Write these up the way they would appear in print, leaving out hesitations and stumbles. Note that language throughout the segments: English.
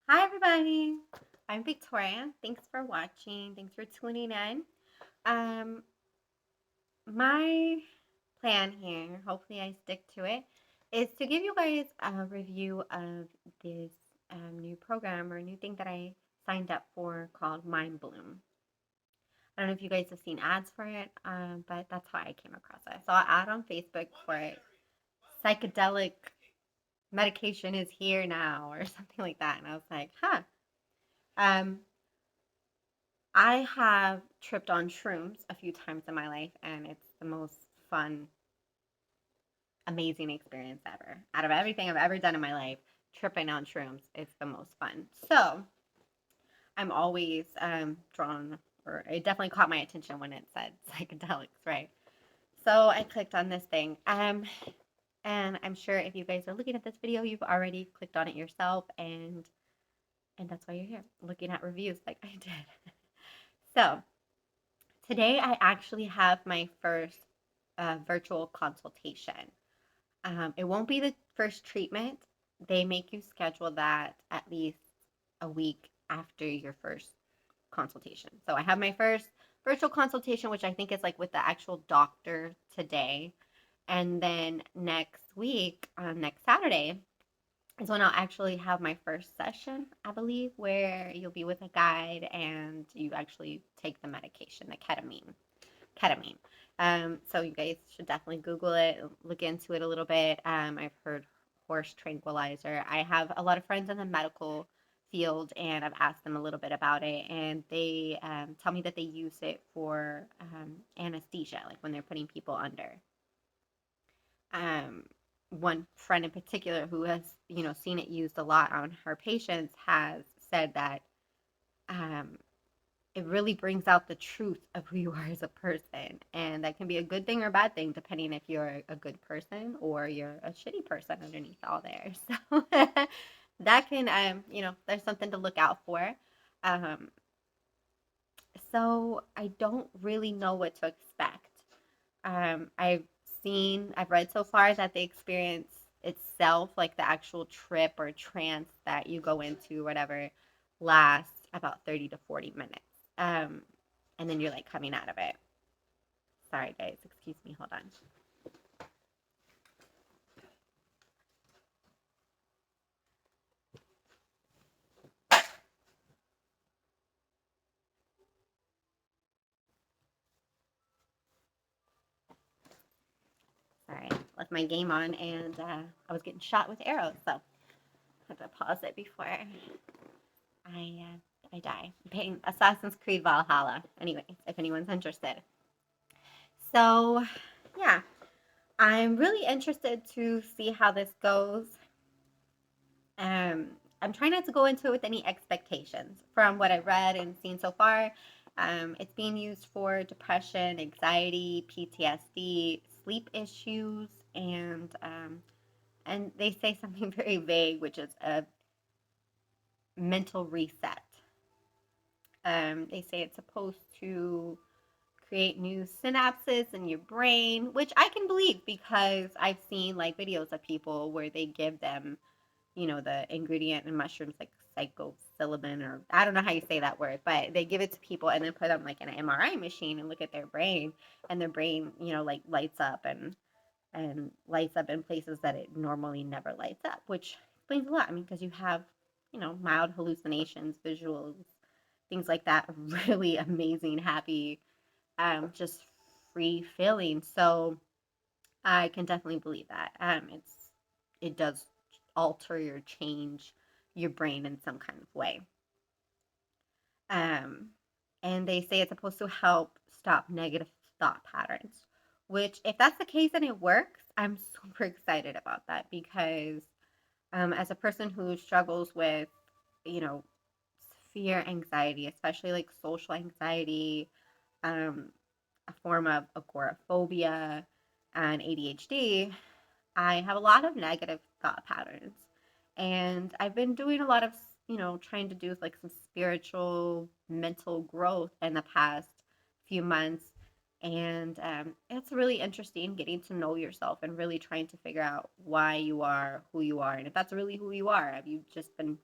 Hi, everybody. I'm Victoria. Thanks for watching. Thanks for tuning in. Um, my plan here, hopefully I stick to it, is to give you guys a review of this new program or new thing that I signed up for called Mindbloom. I don't know if you guys have seen ads for it, but that's how I came across it. I saw an ad on Facebook for it. Psychedelic medication is here now, or something like that, and I was like, huh. Um, I have tripped on shrooms a few times in my life, and it's the most fun, amazing experience ever. Out of everything I've ever done in my life, tripping on shrooms is the most fun. So I'm always drawn, or it definitely caught my attention when it said psychedelics, right? So I clicked on this thing. And I'm sure if you guys are looking at this video, you've already clicked on it yourself, and that's why you're here, looking at reviews like I did. So today I actually have my first virtual consultation. It won't be the first treatment. They make you schedule that at least a week after your first consultation. So I have my first virtual consultation, which I think is like with the actual doctor today. And then next week, next Saturday, is when I'll actually have my first session, I believe, where you'll be with a guide and you actually take the medication, the ketamine. So you guys should definitely Google it, look into it a little bit. I've heard horse tranquilizer. I have a lot of friends in the medical field, and I've asked them a little bit about it, and they tell me that they use it for anesthesia, like when they're putting people under. Um, One friend in particular who has, seen it used a lot on her patients has said that um, it really brings out the truth of who you are as a person. And that can be a good thing or a bad thing, depending if you're a good person or you're a shitty person underneath all there. So that can, there's something to look out for. Um, so I don't really know what to expect. I've read so far that the experience itself, like the actual trip or trance that you go into, whatever, lasts about 30 to 40 minutes. Um, and then you're like coming out of it. Sorry, guys. Excuse me. Hold on. Sorry. Left my game on and I was getting shot with arrows. So I have to pause it before I die. I'm playing Assassin's Creed Valhalla. Anyways, if anyone's interested. So, yeah, I'm really interested to see how this goes. Um, I'm trying not to go into it with any expectations from what I've read and seen so far. It's being used for depression, anxiety, PTSD, sleep issues, and they say something very vague, which is a mental reset. They say it's supposed to create new synapses in your brain, which I can believe because I've seen like videos of people where they give them, the ingredient in mushrooms like psilocybin, or I don't know how you say that word, but they give it to people and then put them like in an MRI machine and look at their brain, and their brain, like lights up and lights up in places that it normally never lights up, which explains a lot. I mean, because you have, mild hallucinations, visuals, things like that, really amazing, happy, just free feeling. So I can definitely believe that. It does alter or change your brain in some kind of way. Um, and they say it's supposed to help stop negative thought patterns. Which, if that's the case and it works, I'm super excited about that because as a person who struggles with, you know, fear, anxiety, especially like social anxiety, um, a form of agoraphobia, and ADHD, I have a lot of negative thought patterns. And I've been doing a lot of, trying to do like some spiritual mental growth in the past few months. And it's really interesting getting to know yourself and really trying to figure out why you are who you are. And if that's really who you are, have you just been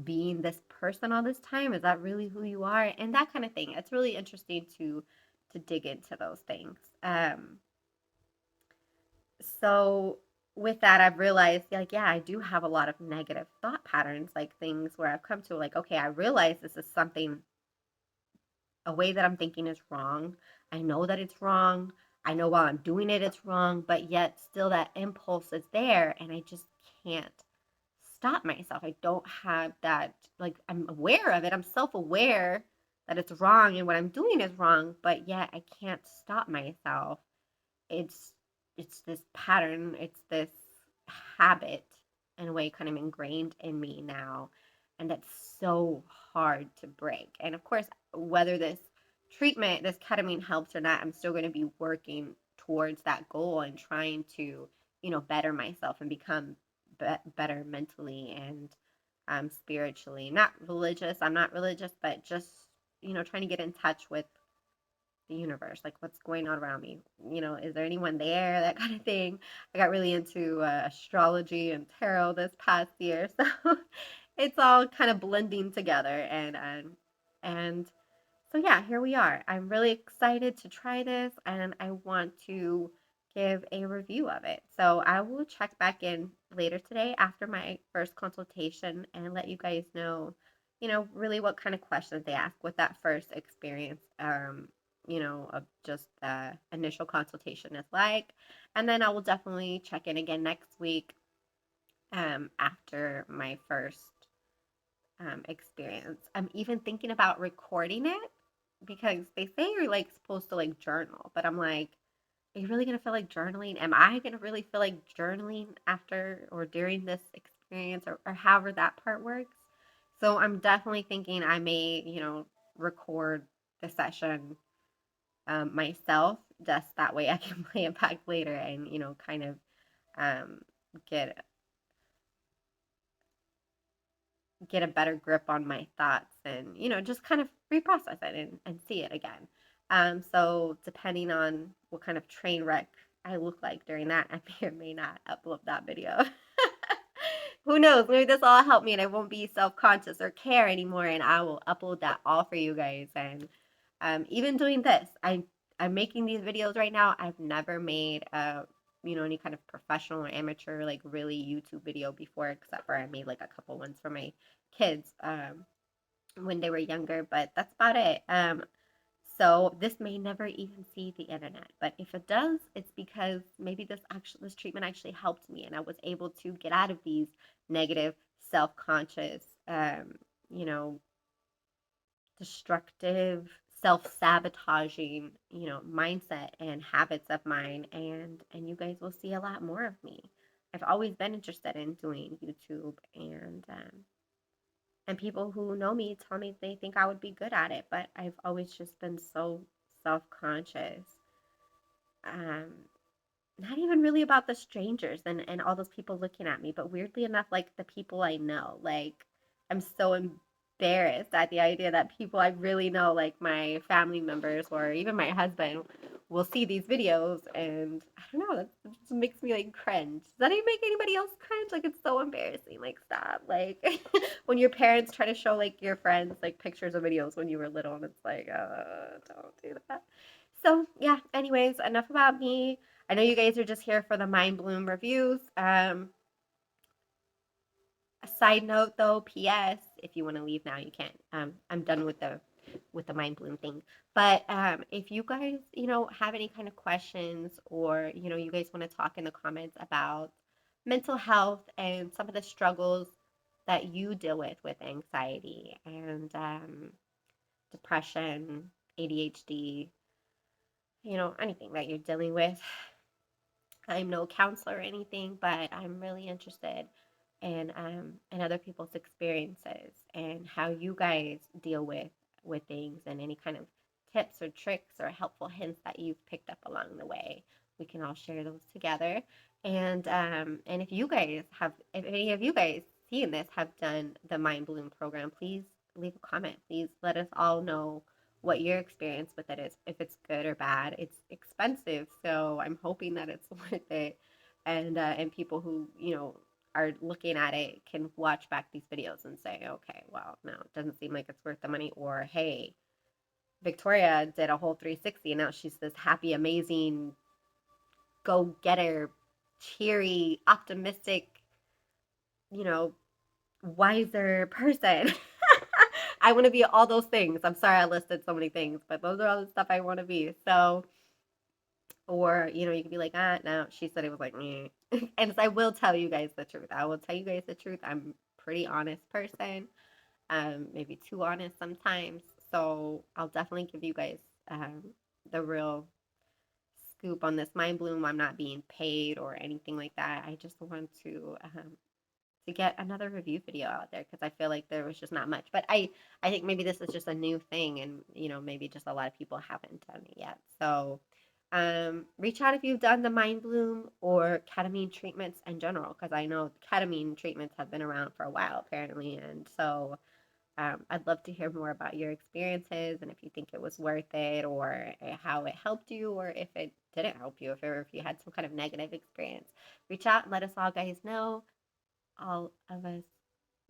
being this person all this time? Is that really who you are? And that kind of thing. It's really interesting to dig into those things. So with that, I've realized, like, yeah, I do have a lot of negative thought patterns, like things where I've come to, like, okay, I realize this is something, a way that I'm thinking is wrong. I know that it's wrong. I know while I'm doing it, it's wrong, but yet still that impulse is there, and I just can't stop myself. I don't have that, like, I'm aware of it. I'm self aware that it's wrong and what I'm doing is wrong, but yet I can't stop myself. it's it's this pattern, it's this habit in a way kind of ingrained in me now, and that's so hard to break. And of course, whether this ketamine helps or not, I'm still going to be working towards that goal and trying to, better myself and become better mentally and spiritually. Not religious, I'm not religious, but just, trying to get in touch with the universe, like what's going on around me, is there anyone there, that kind of thing. I got really into astrology and tarot this past year, so it's all kind of blending together, and so yeah, here we are. I'm really excited to try this, and I want to give a review of it. So I will check back in later today after my first consultation and let you guys know, really what kind of questions they ask, what that first experience, of just the initial consultation is like. And then I will definitely check in again next week, after my first experience. I'm even thinking about recording it because they say you're like supposed to like journal, but I'm like, are you really gonna feel like journaling? Am I gonna really feel like journaling after or during this experience, or however that part works? So I'm definitely thinking I may, record the session myself, just that way I can play it back later and, kind of um, get get a better grip on my thoughts and, just kind of reprocess it and see it again. So depending on what kind of train wreck I look like during that, I may or may not upload that video. Who knows? Maybe this will all help me and I won't be self conscious or care anymore, and I will upload that all for you guys. And even doing this, I'm making these videos right now. I've never made any kind of professional or amateur, like really YouTube video before, except for I made like a couple ones for my kids when they were younger, but that's about it. So this may never even see the internet, but if it does, it's because maybe this treatment actually helped me, and I was able to get out of these negative, self-conscious, you know, destructive, self-sabotaging, mindset and habits of mine, and you guys will see a lot more of me. I've always been interested in doing YouTube, and people who know me tell me they think I would be good at it, but I've always just been so self-conscious. Um, Not even really about the strangers and all those people looking at me, but weirdly enough, like the people I know. Like, I'm so embarrassed at the idea that people I really know, like my family members or even my husband, will see these videos, and I don't know, that just makes me like cringe. Does that even make anybody else cringe? Like, it's so embarrassing. Like, stop. Like, when your parents try to show like your friends like pictures or videos when you were little, and it's like, don't do that. So yeah, anyways, enough about me. I know you guys are just here for the Mindbloom reviews. A side note though, PS, if you want to leave now, you can. I'm done with the Mindbloom thing. But if you guys, have any kind of questions, or you guys want to talk in the comments about mental health and some of the struggles that you deal with anxiety and depression, ADHD, anything that you're dealing with, I'm no counselor or anything, but I'm really interested in other people's experiences and how you guys deal with things, and any kind of tips or tricks or helpful hints that you've picked up along the way. We can all share those together. And if any of you guys seeing this have done the Mind Bloom program, please leave a comment. Please let us all know what your experience with it is, if it's good or bad. It's expensive, so I'm hoping that it's worth it. And people who are looking at it can watch back these videos and say, okay, well, no, it doesn't seem like it's worth the money. Or, hey, Victoria did a whole 360 and now she's this happy, amazing, go getter, cheery, optimistic, you know, wiser person. I want to be all those things. I'm sorry I listed so many things, but those are all the stuff I want to be. So, or, you can be like, no, she said it was like, me. And so I will tell you guys the truth. I will tell you guys the truth. I'm a pretty honest person, maybe too honest sometimes. So I'll definitely give you guys um, the real scoop on this Mind Bloom. I'm not being paid or anything like that. I just want to get another review video out there because I feel like there was just not much. But I think maybe this is just a new thing, and maybe just a lot of people haven't done it yet. So reach out if you've done the Mind Bloom or ketamine treatments in general, because I know ketamine treatments have been around for a while apparently, and so I'd love to hear more about your experiences and if you think it was worth it, or how it helped you, or if it didn't help you, if you had some kind of negative experience. Reach out and let us all guys know. All of us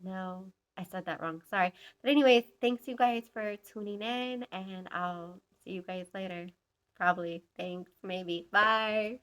know. I said that wrong. Sorry. But anyways, thanks you guys for tuning in, and I'll see you guys later. Probably. Thanks. Maybe. Bye.